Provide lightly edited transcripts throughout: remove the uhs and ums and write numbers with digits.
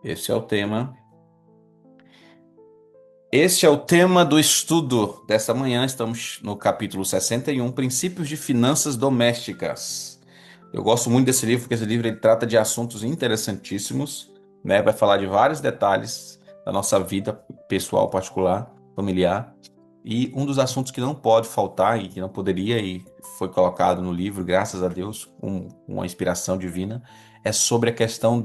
Esse é o tema. Este é o tema do estudo dessa manhã. Estamos no capítulo 61, Princípios de Finanças Domésticas. Eu gosto muito desse livro, porque esse livro ele trata de assuntos interessantíssimos, né? Vai falar de vários detalhes da nossa vida pessoal, particular, familiar. E um dos assuntos que não pode faltar e que não poderia e foi colocado no livro, graças a Deus, com uma inspiração divina, é sobre a questão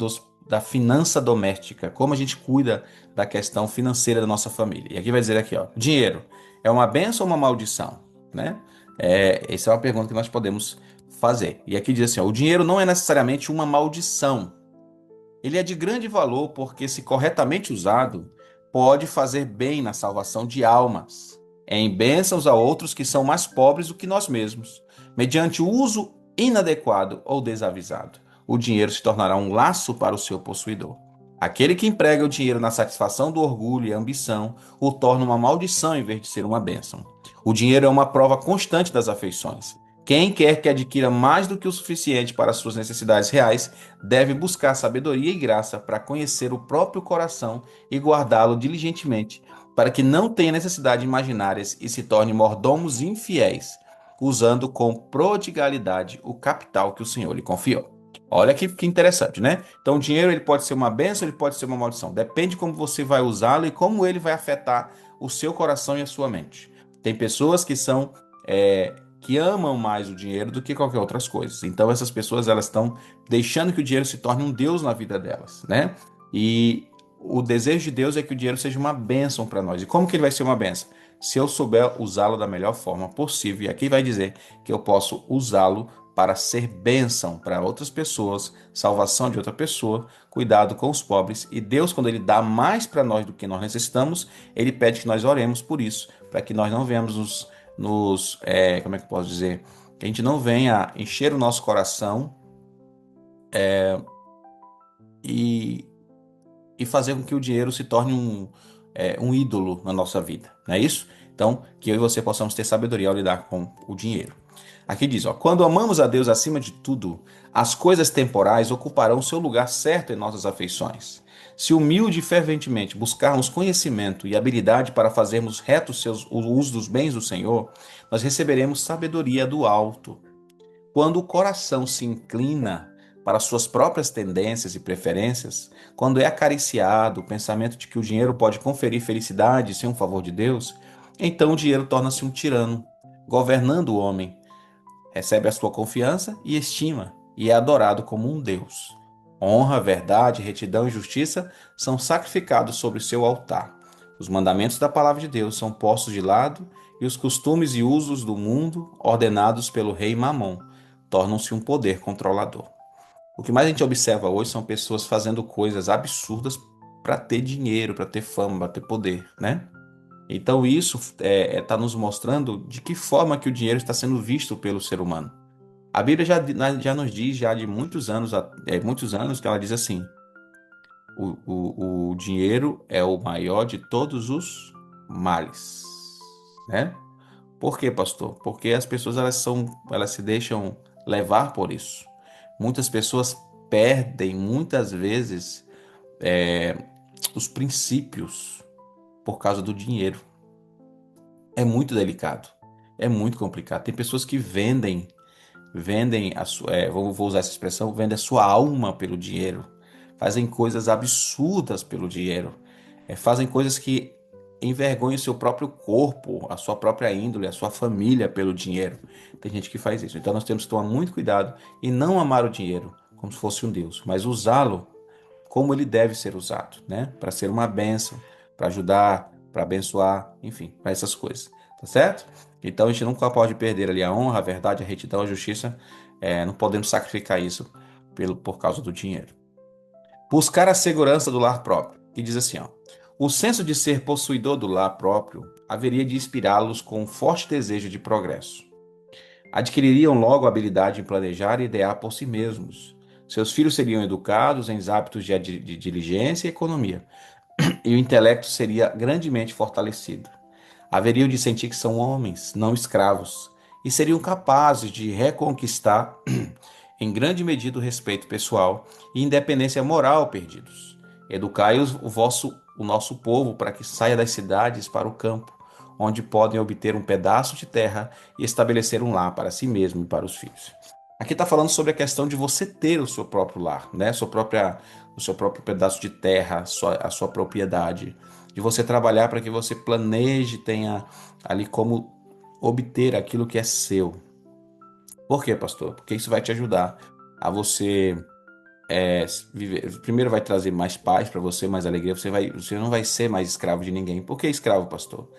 da finança doméstica, como a gente cuida da questão financeira da nossa família. E aqui vai dizer aqui, ó, dinheiro é uma bênção ou uma maldição, né? Essa é uma pergunta que nós podemos fazer. E aqui diz assim, ó, o dinheiro não é necessariamente uma maldição. Ele é de grande valor porque, se corretamente usado, pode fazer bem na salvação de almas, em bênçãos a outros que são mais pobres do que nós mesmos. Mediante o uso inadequado ou desavisado, o dinheiro se tornará um laço para o seu possuidor. Aquele que emprega o dinheiro na satisfação do orgulho e ambição o torna uma maldição em vez de ser uma bênção. O dinheiro é uma prova constante das afeições. Quem quer que adquira mais do que o suficiente para suas necessidades reais deve buscar sabedoria e graça para conhecer o próprio coração e guardá-lo diligentemente, para que não tenha necessidades imaginárias e se torne mordomos infiéis, usando com prodigalidade o capital que o Senhor lhe confiou. Olha que interessante, né? Então, o dinheiro ele pode ser uma bênção, ele pode ser uma maldição. Depende de como você vai usá-lo e como ele vai afetar o seu coração e a sua mente. Tem pessoas que são que amam mais o dinheiro do que qualquer outras coisas. Então, essas pessoas elas estão deixando que o dinheiro se torne um Deus na vida delas, né? E o desejo de Deus é que o dinheiro seja uma bênção para nós. E como que ele vai ser uma bênção? Se eu souber usá-lo da melhor forma possível. E aqui vai dizer que eu posso usá-lo para ser bênção para outras pessoas, salvação de outra pessoa, cuidado com os pobres. E Deus, quando Ele dá mais para nós do que nós necessitamos, Ele pede que nós oremos por isso, para que nós não venhamos como é que eu posso dizer? Que a gente não venha encher o nosso coração e, e fazer com que o dinheiro se torne um ídolo na nossa vida, não é isso? Então, que eu e você possamos ter sabedoria ao lidar com o dinheiro. Aqui diz, ó, quando amamos a Deus acima de tudo, as coisas temporais ocuparão seu lugar certo em nossas afeições. Se humilde e ferventemente buscarmos conhecimento e habilidade para fazermos reto o uso dos bens do Senhor, nós receberemos sabedoria do alto. Quando o coração se inclina para suas próprias tendências e preferências, quando é acariciado o pensamento de que o dinheiro pode conferir felicidade sem um favor de Deus, então o dinheiro torna-se um tirano, governando o homem, recebe a sua confiança e estima, e é adorado como um Deus. Honra, verdade, retidão e justiça são sacrificados sobre o seu altar. Os mandamentos da palavra de Deus são postos de lado e os costumes e usos do mundo, ordenados pelo rei Mamon, tornam-se um poder controlador. O que mais a gente observa hoje são pessoas fazendo coisas absurdas para ter dinheiro, para ter fama, para ter poder, né? Então isso está nos mostrando de que forma que o dinheiro está sendo visto pelo ser humano. A Bíblia já nos diz já de muitos anos que ela diz assim: o dinheiro é o maior de todos os males, né? Por quê, pastor? Porque as pessoas elas se deixam levar por isso. Muitas pessoas perdem muitas vezes os princípios por causa do dinheiro. É muito delicado, é muito complicado. Tem pessoas que vendem vou usar essa expressão, vendem a sua alma pelo dinheiro, fazem coisas absurdas pelo dinheiro, fazem coisas que envergonham o seu próprio corpo, a sua própria índole, a sua família pelo dinheiro. Tem gente que faz isso. Então nós temos que tomar muito cuidado e não amar o dinheiro como se fosse um Deus, mas usá-lo como ele deve ser usado, né? Para ser uma bênção, para ajudar, para abençoar, enfim, para essas coisas, tá certo? Então a gente nunca pode perder ali a honra, a verdade, a retidão, a justiça. Não podemos sacrificar isso por causa do dinheiro. Buscar a segurança do lar próprio. Que diz assim, ó, o senso de ser possuidor do lar próprio haveria de inspirá-los com um forte desejo de progresso. Adquiririam logo a habilidade em planejar e idear por si mesmos. Seus filhos seriam educados em hábitos de diligência e economia, e o intelecto seria grandemente fortalecido. Haveriam de sentir que são homens, não escravos, e seriam capazes de reconquistar, em grande medida, o respeito pessoal e independência moral perdidos. Educai o nosso povo para que saia das cidades para o campo, onde podem obter um pedaço de terra e estabelecer um lar para si mesmo e para os filhos. Aqui está falando sobre a questão de você ter o seu próprio lar, né? O seu próprio pedaço de terra, a sua propriedade, de você trabalhar para que você planeje, tenha ali como obter aquilo que é seu. Por quê, pastor? Porque isso vai te ajudar a você viver. Primeiro vai trazer mais paz para você, mais alegria. Você não vai ser mais escravo de ninguém. Por que escravo, pastor?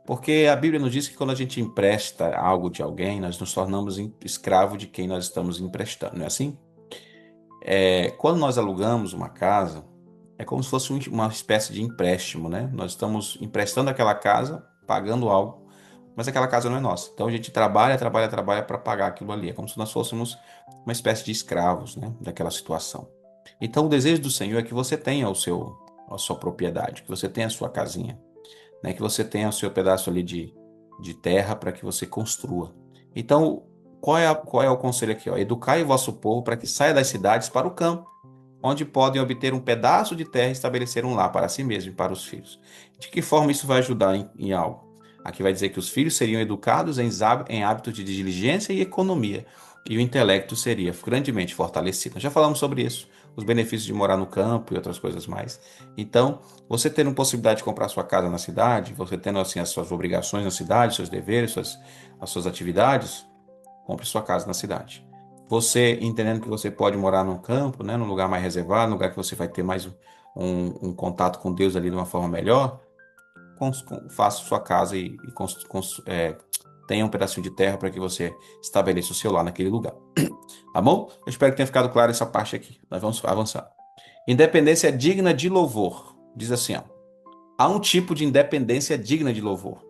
Porque a Bíblia nos diz que quando a gente empresta algo de alguém, nós nos tornamos escravo de quem nós estamos emprestando, não é assim? Quando nós alugamos uma casa, é como se fosse uma espécie de empréstimo, né? Nós estamos emprestando aquela casa, pagando algo, mas aquela casa não é nossa. Então a gente trabalha, trabalha, trabalha para pagar aquilo ali. É como se nós fôssemos uma espécie de escravos, né? Daquela situação. Então o desejo do Senhor é que você tenha a sua propriedade, que você tenha a sua casinha, né? Que você tenha o seu pedaço ali de terra para que você construa. Então, qual é o conselho aqui? Ó? Educai o vosso povo para que saia das cidades para o campo, onde podem obter um pedaço de terra e estabelecer um lar para si mesmo e para os filhos. De que forma isso vai ajudar em algo? Aqui vai dizer que os filhos seriam educados em hábitos de diligência e economia, e o intelecto seria grandemente fortalecido. Nós já falamos sobre isso, os benefícios de morar no campo e outras coisas mais. Então, você tendo possibilidade de comprar sua casa na cidade, você tendo assim as suas obrigações na cidade, seus deveres, as suas atividades, compre sua casa na cidade. Você entendendo que você pode morar num campo, né, num lugar mais reservado, num lugar que você vai ter mais um contato com Deus ali de uma forma melhor, faça sua casa e tenha um pedacinho de terra para que você estabeleça o seu lar naquele lugar. Tá bom? Eu espero que tenha ficado claro essa parte aqui. Nós vamos avançar. Independência digna de louvor. Diz assim, ó. Há um tipo de independência digna de louvor.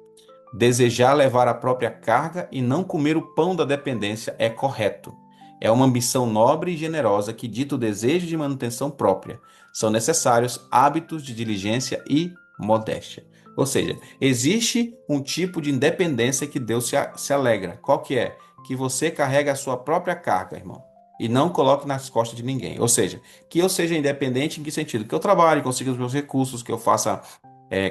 Desejar levar a própria carga e não comer o pão da dependência é correto. É uma ambição nobre e generosa que dita o desejo de manutenção própria. São necessários hábitos de diligência e modéstia. Ou seja, existe um tipo de independência que Deus se alegra. Qual que é? Que você carrega a sua própria carga, irmão. E não coloque nas costas de ninguém. Ou seja, que eu seja independente em que sentido? Que eu trabalhe, consiga os meus recursos, que eu faça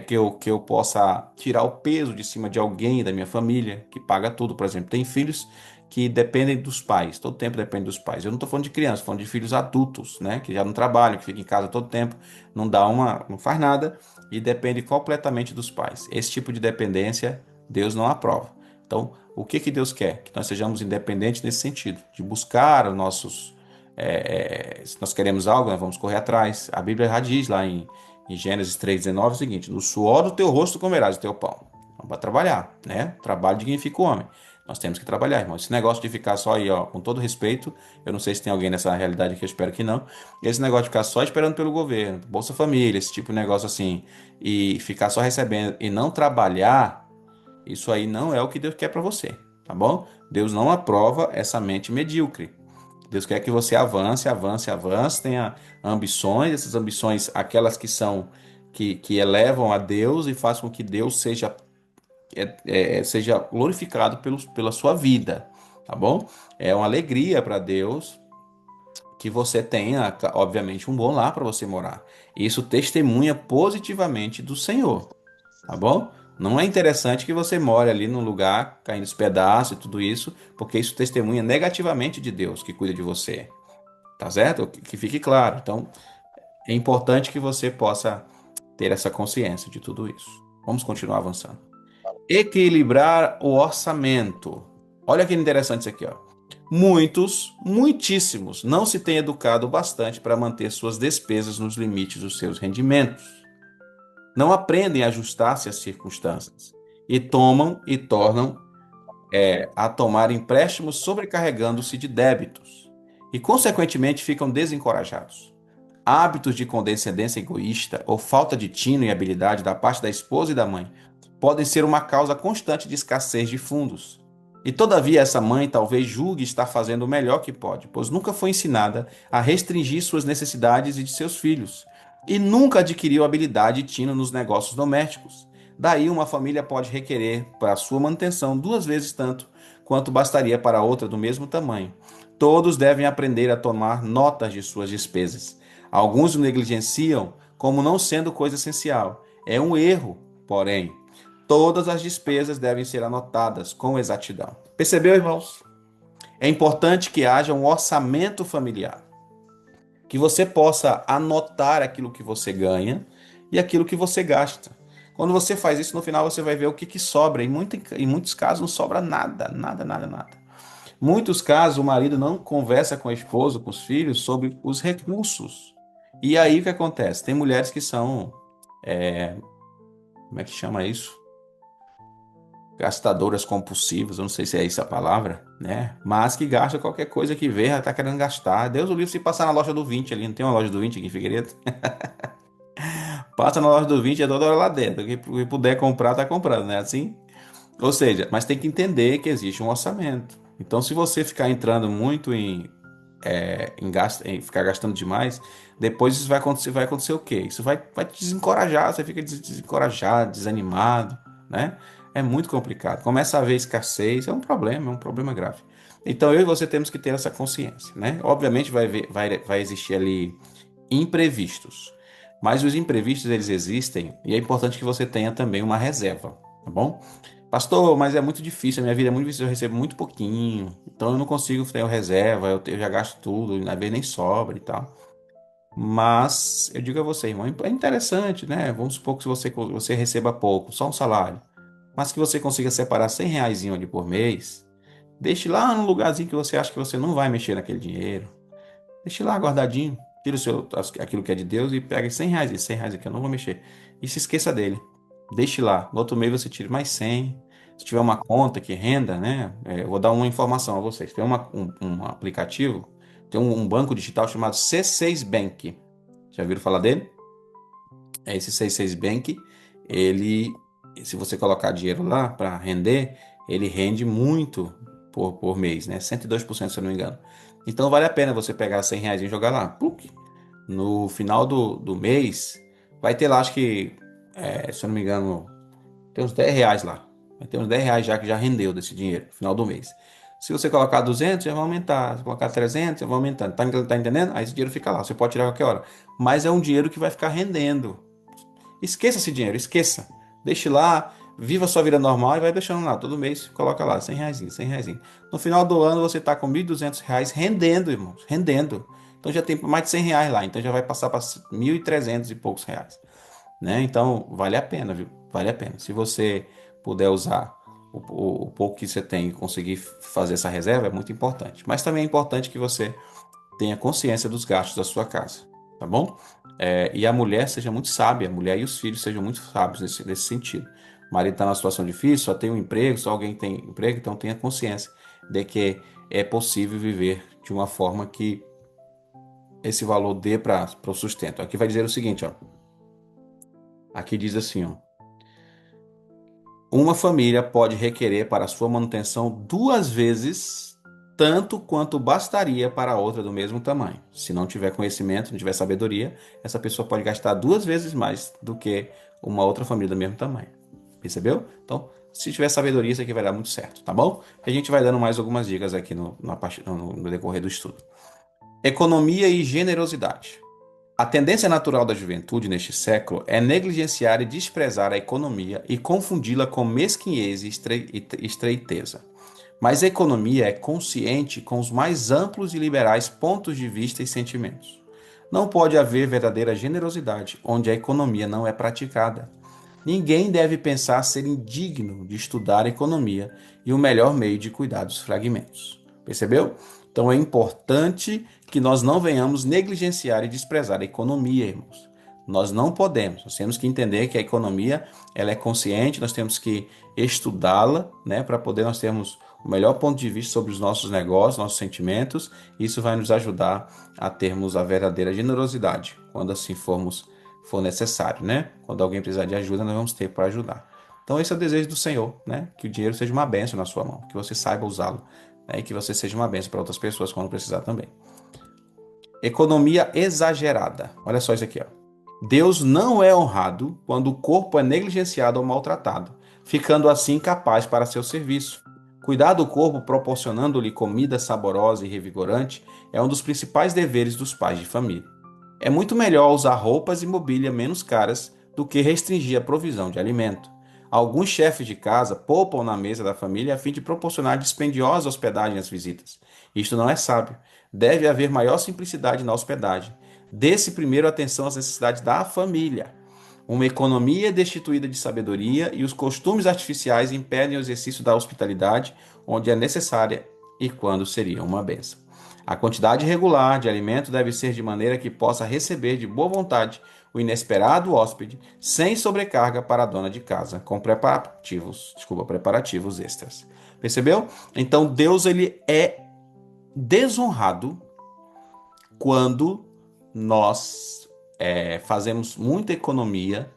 que eu possa tirar o peso de cima de alguém da minha família, que paga tudo, por exemplo. Tem filhos que dependem dos pais, todo tempo depende dos pais. Eu não estou falando de crianças, estou falando de filhos adultos, né? Que já não trabalham, que ficam em casa todo tempo, não faz nada e depende completamente dos pais. Esse tipo de dependência, Deus não aprova. Então, o que que Deus quer? Que nós sejamos independentes nesse sentido, de buscar os nossos. Se nós queremos algo, nós vamos correr atrás. A Bíblia já diz lá em Gênesis 3,19 é o seguinte: no suor do teu rosto comerás o teu pão. Vamos para trabalhar, né? Trabalho dignifica o homem. Nós temos que trabalhar, irmão. Esse negócio de ficar só aí, ó, com todo respeito, eu não sei se tem alguém nessa realidade aqui, eu espero que não. Esse negócio de ficar só esperando pelo governo, Bolsa Família, esse tipo de negócio assim, e ficar só recebendo e não trabalhar, isso aí não é o que Deus quer para você, tá bom? Deus não aprova essa mente medíocre. Deus quer que você avance, avance, avance, tenha ambições, essas ambições, aquelas que são que elevam a Deus e fazem com que Deus seja glorificado pela sua vida, tá bom? É uma alegria para Deus que você tenha, obviamente, um bom lar para você morar. Isso testemunha positivamente do Senhor, tá bom? Não é interessante que você more ali num lugar caindo os pedaços e tudo isso, porque isso testemunha negativamente de Deus que cuida de você. Tá certo? Que fique claro. Então, é importante que você possa ter essa consciência de tudo isso. Vamos continuar avançando. Equilibrar o orçamento. Olha que interessante isso aqui, ó. Muitos, muitíssimos, não se têm educado bastante para manter suas despesas nos limites dos seus rendimentos. Não aprendem a ajustar-se às circunstâncias e tomam e tornam a tomar empréstimos sobrecarregando-se de débitos e, consequentemente, ficam desencorajados. Hábitos de condescendência egoísta ou falta de tino e habilidade da parte da esposa e da mãe podem ser uma causa constante de escassez de fundos. E todavia essa mãe talvez julgue estar fazendo o melhor que pode, pois nunca foi ensinada a restringir suas necessidades e de seus filhos, e nunca adquiriu habilidade e tino nos negócios domésticos. Daí uma família pode requerer para sua manutenção 2 vezes tanto quanto bastaria para outra do mesmo tamanho. Todos devem aprender a tomar notas de suas despesas. Alguns o negligenciam como não sendo coisa essencial. É um erro, porém, todas as despesas devem ser anotadas com exatidão. Percebeu, irmãos? É importante que haja um orçamento familiar, que você possa anotar aquilo que você ganha e aquilo que você gasta. Quando você faz isso, no final você vai ver o que sobra. Em muitos casos não sobra nada, nada, nada, nada. Muitos casos o marido não conversa com a esposa, com os filhos, sobre os recursos. E aí o que acontece? Tem mulheres que são, como é que chama isso? Gastadoras compulsivas, eu não sei se é essa a palavra, né? Mas que gasta qualquer coisa que vê, já tá querendo gastar. Deus o livre se passar na loja do 20 ali, não tem uma loja do 20 aqui em Figueiredo? Passa na loja do 20 e é toda hora lá dentro. Quem puder comprar, tá comprando, né? Assim? Ou seja, mas tem que entender que existe um orçamento. Então, se você ficar entrando muito em ficar gastando demais, depois isso vai acontecer o quê? Isso vai te desencorajar, você fica desencorajado, desanimado, né? É muito complicado. Começa a haver escassez, é um problema grave. Então, eu e você temos que ter essa consciência, né? Obviamente vai existir ali imprevistos, mas os imprevistos eles existem e é importante que você tenha também uma reserva, tá bom? Pastor, mas é muito difícil, a minha vida é muito difícil, eu recebo muito pouquinho, então eu não consigo ter reserva, eu já gasto tudo, e às vezes nem sobra e tal. Mas eu digo a você, irmão, é interessante, né? Vamos supor que você receba pouco, só um salário, mas que você consiga separar R$ 100 ali por mês, deixe lá num lugarzinho que você acha que você não vai mexer naquele dinheiro, deixe lá guardadinho, tira aquilo que é de Deus e pega R$ 100, R$ 100 aqui eu não vou mexer, e se esqueça dele. Deixe lá. No outro mês você tira mais 100. Se tiver uma conta que renda, né? Eu vou dar uma informação a vocês. Tem um aplicativo, tem um banco digital chamado C6 Bank. Já viram falar dele? É esse C6 Bank. Ele, se você colocar dinheiro lá para render, ele rende muito por mês, né? 102%, se eu não me engano. Então vale a pena você pegar R$ 100 e jogar lá. Pluc. No final do mês, vai ter lá, acho que, se eu não me engano, tem uns R$ 10 lá. Vai ter uns R$ 10 já que já rendeu desse dinheiro no final do mês. Se você colocar 200, já vai aumentar. Se colocar 300, já vai aumentando. Tá entendendo? Aí esse dinheiro fica lá. Você pode tirar a qualquer hora. Mas é um dinheiro que vai ficar rendendo. Esqueça esse dinheiro, esqueça. Deixe lá, viva a sua vida normal e vai deixando lá. Todo mês coloca lá, R$ 100, R$ 100. No final do ano você está com R$ 1.200 rendendo, irmãos. Rendendo. Então já tem mais de R$ 100 lá. Então já vai passar para 1.300 e poucos reais, né? Então, vale a pena, viu? Vale a pena. Se você puder usar o pouco que você tem e conseguir fazer essa reserva, é muito importante. Mas também é importante que você tenha consciência dos gastos da sua casa, tá bom? E a mulher seja muito sábia, a mulher e os filhos sejam muito sábios nesse sentido. O marido está numa situação difícil, só tem um emprego, só alguém tem emprego, então tenha consciência de que é possível viver de uma forma que esse valor dê para o sustento. Aqui vai dizer o seguinte, ó. Aqui diz assim, ó. Uma família pode requerer para sua manutenção 2 vezes tanto quanto bastaria para outra do mesmo tamanho. Se não tiver conhecimento, não tiver sabedoria, essa pessoa pode gastar 2 vezes mais do que uma outra família do mesmo tamanho. Percebeu? Então, se tiver sabedoria, isso aqui vai dar muito certo, tá bom? A gente vai dando mais algumas dicas aqui no decorrer do estudo. Economia e generosidade. A tendência natural da juventude neste século é negligenciar e desprezar a economia e confundi-la com mesquinhez e estreiteza. Mas a economia é consciente com os mais amplos e liberais pontos de vista e sentimentos. Não pode haver verdadeira generosidade onde a economia não é praticada. Ninguém deve pensar ser indigno de estudar economia e o melhor meio de cuidar dos fragmentos. Percebeu? Então é importante que nós não venhamos negligenciar e desprezar a economia, irmãos. Nós não podemos, nós temos que entender que a economia ela é consciente, nós temos que estudá-la, né, para poder nós termos o melhor ponto de vista sobre os nossos negócios, nossos sentimentos. Isso vai nos ajudar a termos a verdadeira generosidade, quando assim for necessário, né? Quando alguém precisar de ajuda, nós vamos ter para ajudar. Então esse é o desejo do Senhor, né? Que o dinheiro seja uma bênção na sua mão, que você saiba usá-lo, né? E que você seja uma bênção para outras pessoas quando precisar também. Economia exagerada. Olha só isso aqui, ó. Deus não é honrado quando o corpo é negligenciado ou maltratado, ficando assim incapaz para seu serviço. Cuidar do corpo proporcionando-lhe comida saborosa e revigorante é um dos principais deveres dos pais de família. É muito melhor usar roupas e mobília menos caras do que restringir a provisão de alimento. Alguns chefes de casa poupam na mesa da família a fim de proporcionar dispendiosa hospedagem às visitas. Isto não é sábio. Deve haver maior simplicidade na hospedagem. Dê-se primeiro atenção às necessidades da família. Uma economia destituída de sabedoria e os costumes artificiais impedem o exercício da hospitalidade onde é necessária e quando seria uma bênção. A quantidade regular de alimento deve ser de maneira que possa receber de boa vontade o inesperado hóspede, sem sobrecarga para a dona de casa, com preparativos extras. Percebeu? Então Deus ele é desonrado quando nós fazemos muita economia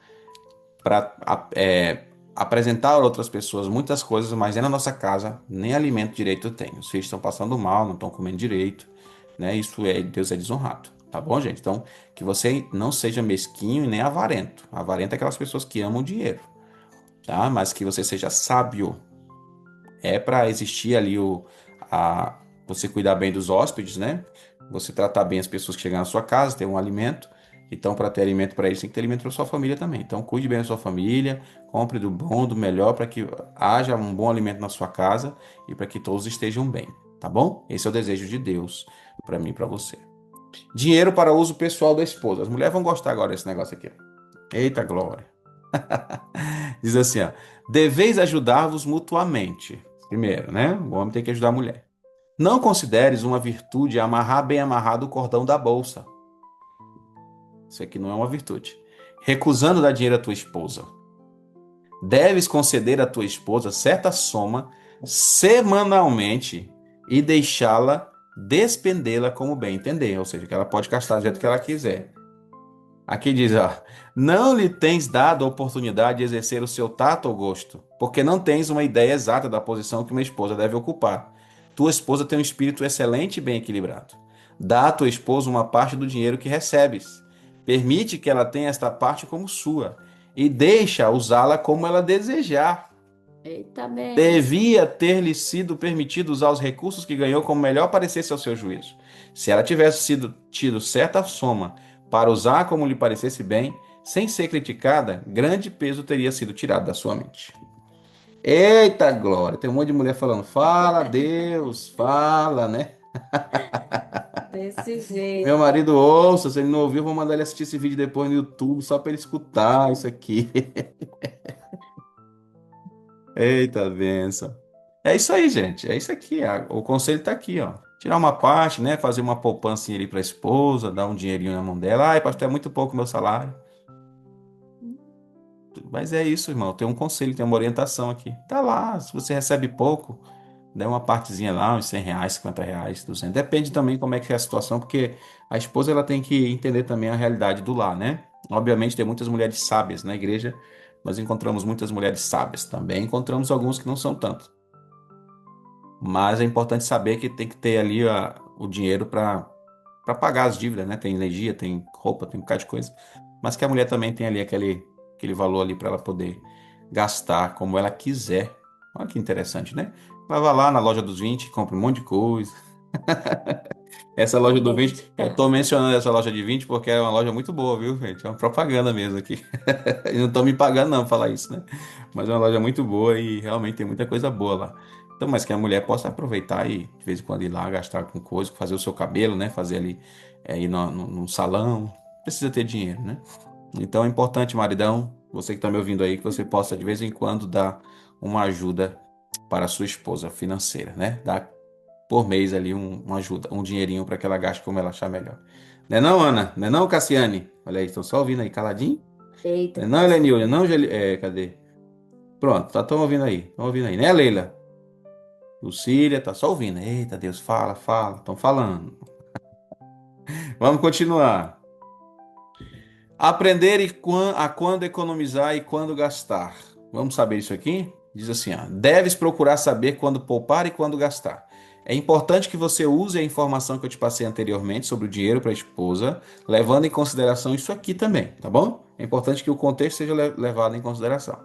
para apresentar a outras pessoas muitas coisas, mas na nossa casa nem alimento direito tem. Os filhos estão passando mal, não estão comendo direito, né? Deus é desonrado, tá bom, gente? Então, que você não seja mesquinho e nem avarento. Avarento é aquelas pessoas que amam dinheiro, tá? Mas que você seja sábio. É para existir ali você cuidar bem dos hóspedes, né? Você tratar bem as pessoas que chegam na sua casa, ter um alimento. Então, para ter alimento para eles, tem que ter alimento para sua família também. Então, cuide bem da sua família, compre do bom, do melhor, para que haja um bom alimento na sua casa e para que todos estejam bem, tá bom? Esse é o desejo de Deus para mim e para você. Dinheiro para uso pessoal da esposa. As mulheres vão gostar agora desse negócio aqui. Eita glória. Diz assim, ó. Deveis ajudar-vos mutuamente. Primeiro, né? O homem tem que ajudar a mulher. Não consideres uma virtude amarrar bem amarrado o cordão da bolsa. Isso aqui não é uma virtude. Recusando dar dinheiro à tua esposa. Deves conceder à tua esposa certa soma semanalmente e deixá-la despendê-la como bem entender. Ou seja, que ela pode gastar do jeito que ela quiser. Aqui diz, ó, não lhe tens dado a oportunidade de exercer o seu tato ou gosto, porque não tens uma ideia exata da posição que uma esposa deve ocupar. Tua esposa tem um espírito excelente e bem equilibrado. Dá à tua esposa uma parte do dinheiro que recebes. Permite que ela tenha esta parte como sua e deixa usá-la como ela desejar. Eita, benção. Devia ter-lhe sido permitido usar os recursos que ganhou como melhor parecesse ao seu juízo. Se ela tivesse tido certa soma para usar como lhe parecesse bem, sem ser criticada, grande peso teria sido tirado da sua mente. Eita glória! Tem um monte de mulher falando, fala Deus, fala, né? Desse Meu jeito. marido ouça, se ele não ouviu, eu vou mandar ele assistir esse vídeo depois no YouTube, só para ele escutar isso aqui. Eita benção. É isso aí, gente. É isso aqui. O conselho tá aqui, ó. Tirar uma parte, né? Fazer uma poupancinha ali para a esposa, dar um dinheirinho na mão dela. Ai, pastor, é muito pouco meu salário. Mas é isso, irmão. Tem um conselho, tem uma orientação aqui. Tá lá. Se você recebe pouco, dá uma partezinha lá, uns R$ 100, R$ 50, 200. Depende também como é que é a situação, porque a esposa ela tem que entender também a realidade do lar, né? Obviamente tem muitas mulheres sábias na igreja. Nós encontramos muitas mulheres sábias. Também encontramos alguns que não são tanto. Mas é importante saber que tem que ter ali o dinheiro para pagar as dívidas, né? Tem energia, tem roupa, tem um bocado de coisa. Mas que a mulher também tem ali aquele valor ali para ela poder gastar como ela quiser. Olha que interessante, né? Ela vai lá na loja dos 20, compra um monte de coisa. Essa loja do 20, eu tô Eita. mencionando essa loja de 20 porque é uma loja muito boa, viu, gente? É uma propaganda mesmo aqui. Eles não estão me pagando não pra falar isso, né? Mas é uma loja muito boa e realmente tem muita coisa boa lá. Então, mas que a mulher possa aproveitar e de vez em quando ir lá gastar com coisa, fazer o seu cabelo, né? Fazer ali, ir num salão. Precisa ter dinheiro, né? Então é importante, maridão, você que está me ouvindo aí, que você possa de vez em quando dar uma ajuda para a sua esposa financeira, né? Dar por mês ali uma ajuda, um dinheirinho para que ela gaste como ela achar melhor. Não é não, Ana? Não é não, Cassiane? Olha aí, estão só ouvindo aí, caladinho? Não Eita, é não, pastor. Elenil? Não é não, cadê? Pronto, estão ouvindo aí, estão ouvindo aí, né, Leila? Lucília, tá só ouvindo. Eita, Deus, fala, fala, estão falando. Vamos continuar. Aprender a quando economizar e quando gastar. Vamos saber isso aqui? Diz assim, ó, deves procurar saber quando poupar e quando gastar. É importante que você use a informação que eu te passei anteriormente sobre o dinheiro para a esposa, levando em consideração isso aqui também, tá bom? É importante que o contexto seja levado em consideração.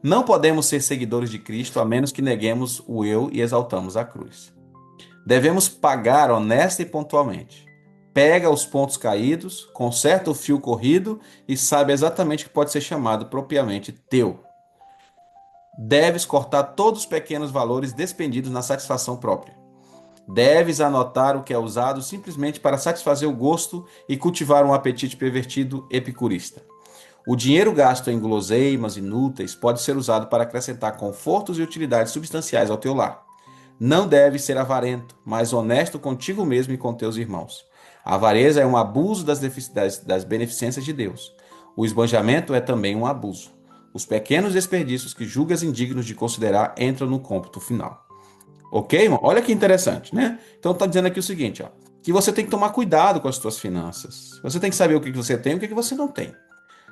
Não podemos ser seguidores de Cristo a menos que neguemos o eu e exaltamos a cruz. Devemos pagar honesta e pontualmente. pega os pontos caídos, conserta o fio corrido e sabe exatamente que pode ser chamado propriamente teu. Deves cortar todos os pequenos valores despendidos na satisfação própria. Deves anotar o que é usado simplesmente para satisfazer o gosto e cultivar um apetite pervertido epicurista. O dinheiro gasto em guloseimas inúteis pode ser usado para acrescentar confortos e utilidades substanciais ao teu lar. Não deves ser avarento, mas honesto contigo mesmo e com teus irmãos. A avareza é um abuso das beneficências de Deus. O esbanjamento é também um abuso. Os pequenos desperdícios que julgas indignos de considerar entram no cômputo final. Ok, irmão? Olha que interessante, né? Então está dizendo aqui o seguinte, ó, que você tem que tomar cuidado com as suas finanças. Você tem que saber o que você tem e o que você não tem.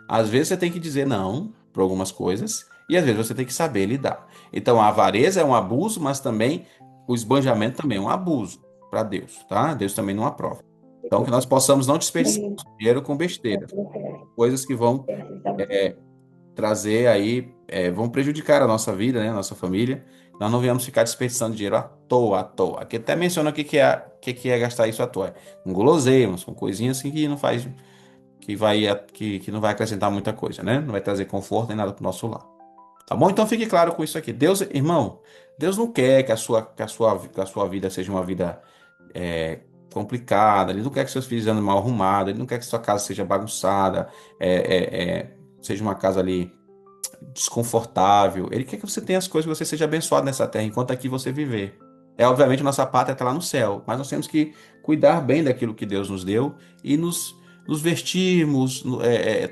Às vezes você tem que dizer não para algumas coisas e às vezes você tem que saber lidar. Então a avareza é um abuso, mas também o esbanjamento também é um abuso para Deus, tá? Deus também não aprova. Então que nós possamos não desperdiçar dinheiro com besteira, coisas que vão trazer aí, vão prejudicar a nossa vida, né, a nossa família. Nós não viemos ficar desperdiçando dinheiro à toa, à toa. Aqui até menciona o que é gastar isso à toa. Com guloseimas, com coisinhas assim que não faz, que não vai acrescentar muita coisa, né? Não vai trazer conforto nem nada para o nosso lar. Tá bom? Então fique claro com isso aqui. Deus, irmão, Deus não quer que a sua vida seja uma vida complicada. Ele não quer que seus filhos andem mal arrumados. Ele não quer que sua casa seja bagunçada, seja uma casa ali desconfortável. Ele quer que você tenha as coisas, que você seja abençoado nessa terra, enquanto aqui você viver. Obviamente, nossa pátria está lá no céu, mas nós temos que cuidar bem daquilo que Deus nos deu e nos vestirmos,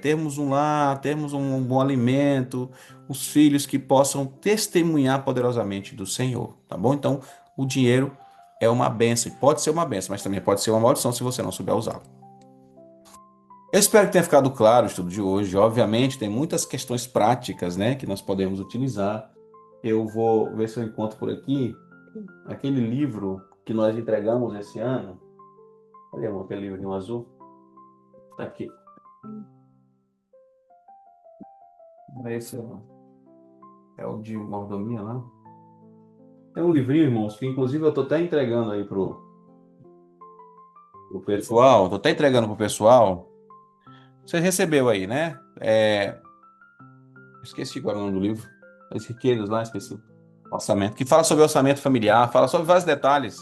termos um lar, termos um bom alimento, os filhos que possam testemunhar poderosamente do Senhor, tá bom? Então, o dinheiro é uma bênção, pode ser uma bênção, mas também pode ser uma maldição se você não souber usá-lo. Eu espero que tenha ficado claro o estudo de hoje. Obviamente, tem muitas questões práticas, né, que nós podemos utilizar. Eu vou ver se eu encontro por aqui aquele livro que nós entregamos esse ano. Cadê, amor, aquele livrinho azul? Tá aqui. Não é esse, não. É o de mordomia, lá. É um livrinho, irmãos, que inclusive eu tô até entregando aí pro pessoal. Tô até entregando pro pessoal. Você recebeu aí, né? Esqueci agora o nome do livro. As riquezas lá, esqueci. Orçamento. Que fala sobre orçamento familiar, fala sobre vários detalhes.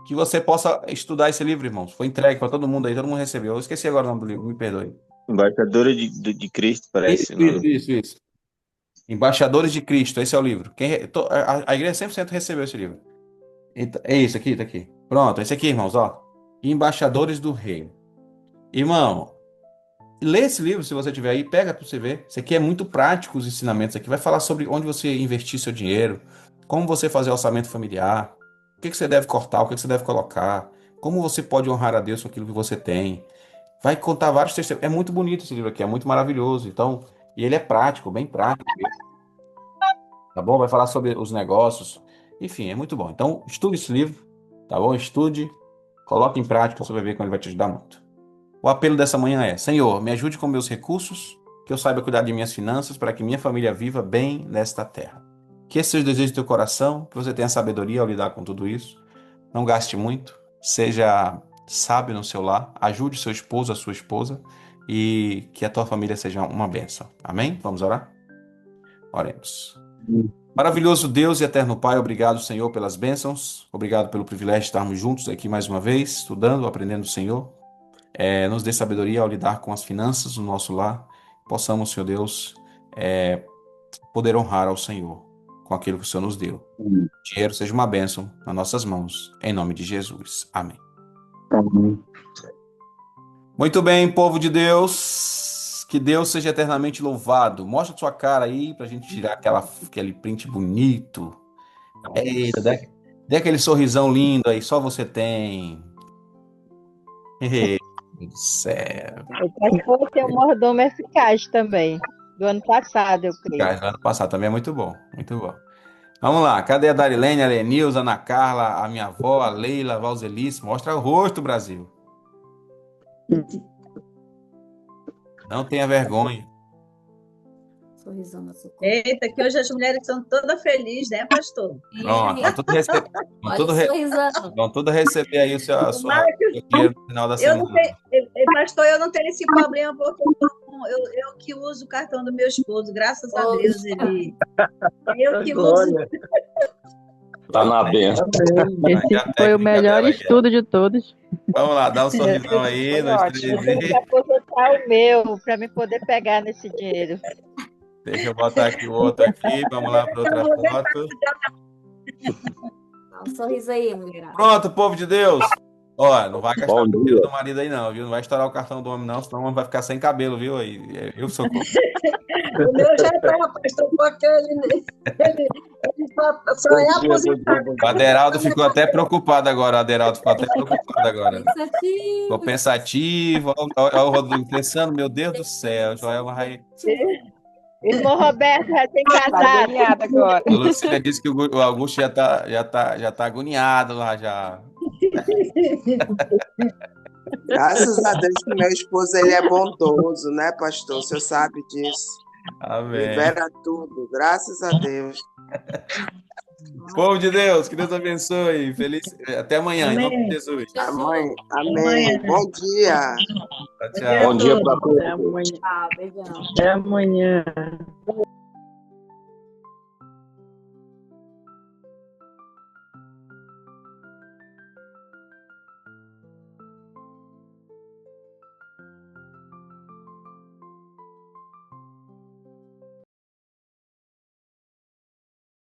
Que você possa estudar esse livro, irmãos. Foi entregue para todo mundo aí, todo mundo recebeu. Eu esqueci agora o nome do livro, me perdoe. Embaixadora de Cristo, Isso, parece o isso, nome. isso, isso. Embaixadores de Cristo, esse é o livro. A igreja 100% recebeu esse livro. É isso aqui, tá aqui. Pronto, esse aqui, irmãos, ó. Embaixadores do Rei. Irmão, lê esse livro se você tiver aí, pega para você ver. Isso aqui é muito prático, os ensinamentos aqui. Vai falar sobre onde você investir seu dinheiro, como você fazer orçamento familiar, o que você deve cortar, o que você deve colocar, como você pode honrar a Deus com aquilo que você tem. Vai contar vários testemunhos. É muito bonito esse livro aqui, é muito maravilhoso. Então, e ele é prático, bem prático, tá bom? Vai falar sobre os negócios. Enfim, é muito bom. Então, estude esse livro, tá bom? Estude, coloque em prática, você vai ver como ele vai te ajudar muito. O apelo dessa manhã é: Senhor, me ajude com meus recursos, que eu saiba cuidar de minhas finanças, para que minha família viva bem nesta terra. Que esse seja o desejo do teu coração, que você tenha sabedoria ao lidar com tudo isso. Não gaste muito, seja sábio no seu lar, ajude seu esposo, a sua esposa, e que a tua família seja uma bênção. Amém? Vamos orar? Oremos. Maravilhoso Deus e eterno Pai, obrigado, Senhor, pelas bênçãos. Obrigado pelo privilégio de estarmos juntos aqui mais uma vez, estudando, aprendendo do Senhor. Nos dê sabedoria ao lidar com as finanças do nosso lar. Possamos, Senhor Deus, poder honrar ao Senhor com aquilo que o Senhor nos deu. O dinheiro seja uma bênção nas nossas mãos, em nome de Jesus. Amém. Amém. Muito bem, povo de Deus, que Deus seja eternamente louvado. Mostra a sua cara aí pra gente tirar aquele print bonito. Eita, dê aquele sorrisão lindo aí, só você tem. Meu Deus do céu. Acho que foi ter um mordomo eficaz também, do ano passado, eu creio. Cara, ano passado também é muito bom, muito bom. Vamos lá, cadê a Darilene, a Lenilza, a Ana Carla, a minha avó, a Leila, a Valzelice? Mostra o rosto, Brasil. Não tenha vergonha. sorrisão na sua cara. Eita, que hoje as mulheres estão todas felizes, né, pastor? Pronto, Olha o sorrisão. vão tudo receber aí o seu dinheiro no final da Eu não semana. tenho, pastor, eu não tenho esse problema, porque eu que uso o cartão do meu esposo, graças a Deus, eu que uso. Glória. Tá na benção. Esse foi o melhor estudo de todos. Vamos lá, dá um sorrisão aí, Foi dois, ótimo. Eu tenho três. que aposentar o meu para me poder pegar nesse dinheiro. Deixa eu botar aqui o outro aqui. Vamos lá para outra foto. Dá um sorriso aí, mulherada. Pronto, povo de Deus. Ó, não vai gastar Bom o dia. dinheiro do marido aí não, viu? Não vai estourar o cartão do homem não, senão o homem vai ficar sem cabelo, viu? Aí, viu, Socorro? O meu já está, pastor, porque ele só é aposentado. O Aderaldo ficou até preocupado agora. O Aderaldo ficou até preocupado agora. Pensativo. Ficou pensativo. Olha o Rodrigo pensando, meu Deus do céu. Joelma vai... Irmão Roberto já tem Tá casado. agoniada agora. A Lucília disse que o Augusto já tá agoniado lá já. Graças a Deus que meu esposo ele é bondoso, né, pastor? O senhor sabe disso. Amém. Libera tudo, graças a Deus. Povo de Deus, que Deus abençoe. Feliz... Até amanhã, em nome de Jesus. Amém. Amém. Bom dia. Tchau, tchau. Bom dia para todos. Até amanhã. Ah, beijão. Até amanhã.